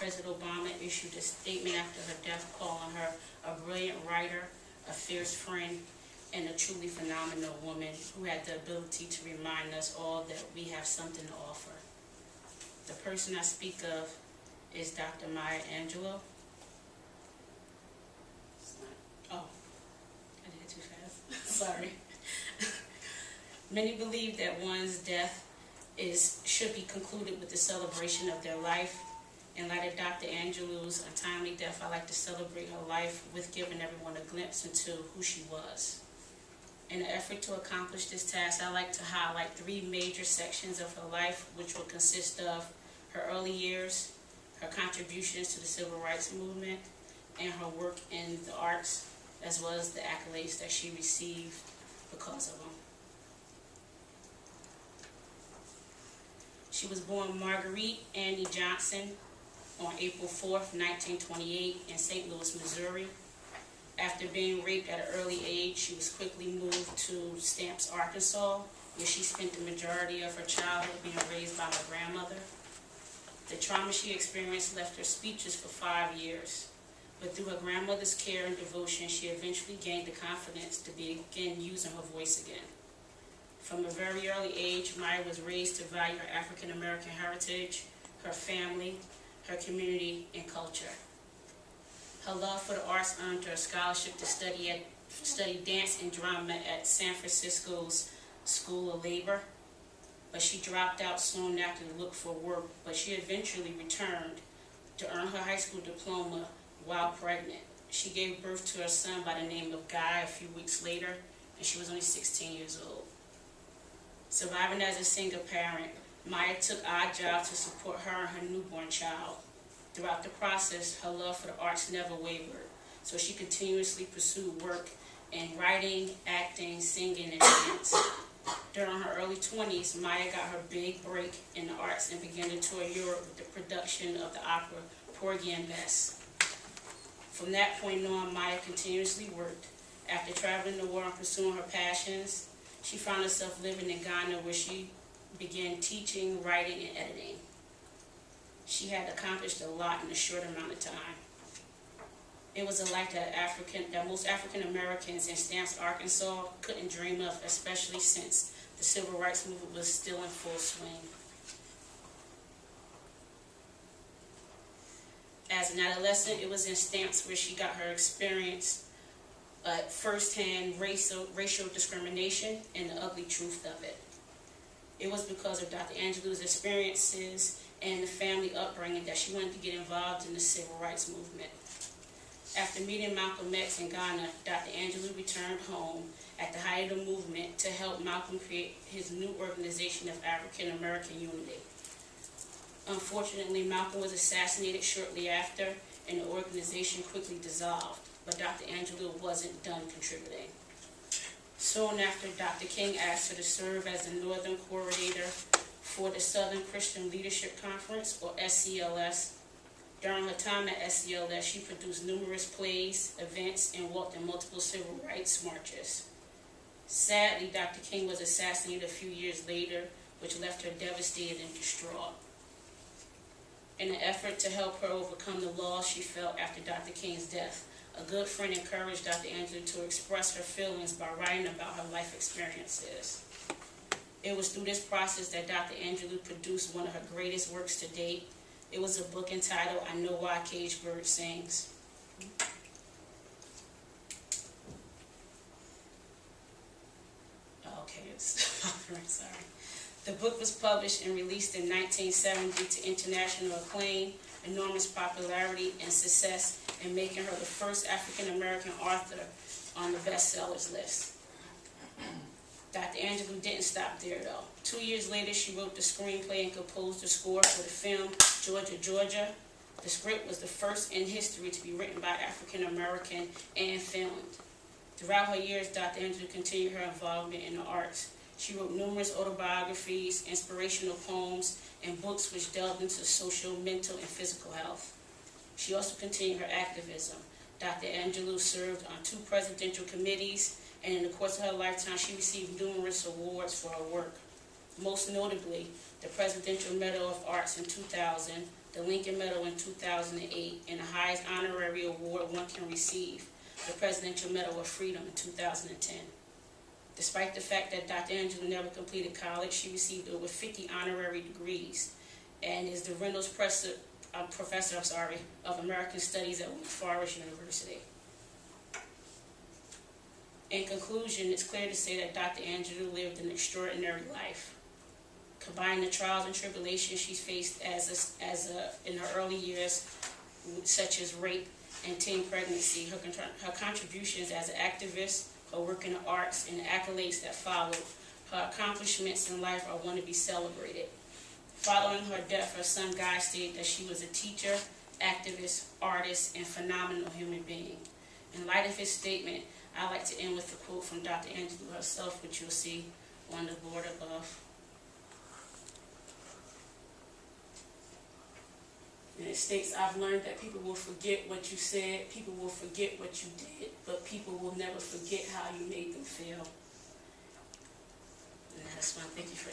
President Obama issued a statement after her death calling her a brilliant writer, a fierce friend, and a truly phenomenal woman who had the ability to remind us all that we have something to offer. The person I speak of is Dr. Maya Angelou. Oh, I did it too fast. Sorry. Many believe that one's death should be concluded with the celebration of their life. In light of Dr. Angelou's untimely death, I like to celebrate her life with giving everyone a glimpse into who she was. In an effort to accomplish this task, I like to highlight 3 major sections of her life, which will consist of her early years, her contributions to the civil rights movement, and her work in the arts, as well as the accolades that she received because of them. She was born Marguerite Annie Johnson on April 4th, 1928 in St. Louis, Missouri. After being raped at an early age, she was quickly moved to Stamps, Arkansas, where she spent the majority of her childhood being raised by her grandmother. The trauma she experienced left her speechless for 5 years, but through her grandmother's care and devotion, she eventually gained the confidence to begin using her voice again. From a very early age, Maya was raised to value her African American heritage, her family, her community, and culture. Her love for the arts earned her a scholarship to study dance and drama at San Francisco's School of Labor, but she dropped out soon after to look for work, but she eventually returned to earn her high school diploma while pregnant. She gave birth to her son by the name of Guy a few weeks later, and she was only 16 years old. Surviving as a single parent, Maya took odd jobs to support her and her newborn child. Throughout the process, her love for the arts never wavered, so she continuously pursued work in writing, acting, singing, and dance. During her early 20s, Maya got her big break in the arts and began to tour Europe with the production of the opera Porgy and Bess. From that point on, Maya continuously worked. After traveling the world and pursuing her passions, she found herself living in Ghana, where she began teaching, writing, and editing. She had accomplished a lot in a short amount of time. It was a life that most African Americans in Stamps, Arkansas couldn't dream of, especially since the civil rights movement was still in full swing. As an adolescent, it was in Stamps where she got her experience firsthand racial discrimination and the ugly truth of it. It was because of Dr. Angelou's experiences and the family upbringing that she wanted to get involved in the civil rights movement. After meeting Malcolm X in Ghana, Dr. Angelou returned home at the height of the movement to help Malcolm create his new organization of African American Unity. Unfortunately, Malcolm was assassinated shortly after, and the organization quickly dissolved, but Dr. Angelou wasn't done contributing. Soon after, Dr. King asked her to serve as the Northern Coordinator for the Southern Christian Leadership Conference, or SCLS. During her time at SCLS, she produced numerous plays, events, and walked in multiple civil rights marches. Sadly, Dr. King was assassinated a few years later, which left her devastated and distraught. In an effort to help her overcome the loss she felt after Dr. King's death, a good friend encouraged Dr. Angelou to express her feelings by writing about her life experiences. It was through this process that Dr. Angelou produced one of her greatest works to date. It was a book entitled, I Know Why a Caged Bird Sings. Sorry. The book was published and released in 1970 to international acclaim, enormous popularity, and success, in making her the first African-American author on the bestsellers list. Dr. Angelou didn't stop there, though. 2 years later, she wrote the screenplay and composed the score for the film Georgia, Georgia. The script was the first in history to be written by African-American and filmed. Throughout her years, Dr. Angelou continued her involvement in the arts. She wrote numerous autobiographies, inspirational poems, and books which delved into social, mental, and physical health. She also continued her activism. Dr. Angelou served on 2 presidential committees, and in the course of her lifetime, she received numerous awards for her work. Most notably, the Presidential Medal of Arts in 2000, the Lincoln Medal in 2008, and the highest honorary award one can receive, the Presidential Medal of Freedom in 2010. Despite the fact that Dr. Angela never completed college, she received over 50 honorary degrees and is the Reynolds Professor of American Studies at Wake Forest University. In conclusion, it's clear to say that Dr. Angela lived an extraordinary life. Combining the trials and tribulations she's faced in her early years, such as rape and teen pregnancy, her contributions as an activist, her work in the arts, and the accolades that followed, her accomplishments in life are one to be celebrated. Following her death, her son Guy stated that she was a teacher, activist, artist, and phenomenal human being. In light of his statement, I'd like to end with a quote from Dr. Angela herself, which you'll see on the board above. And it states, "I've learned that people will forget what you said, people will forget what you did, but people will never forget how you made them feel." And that's one. Thank you for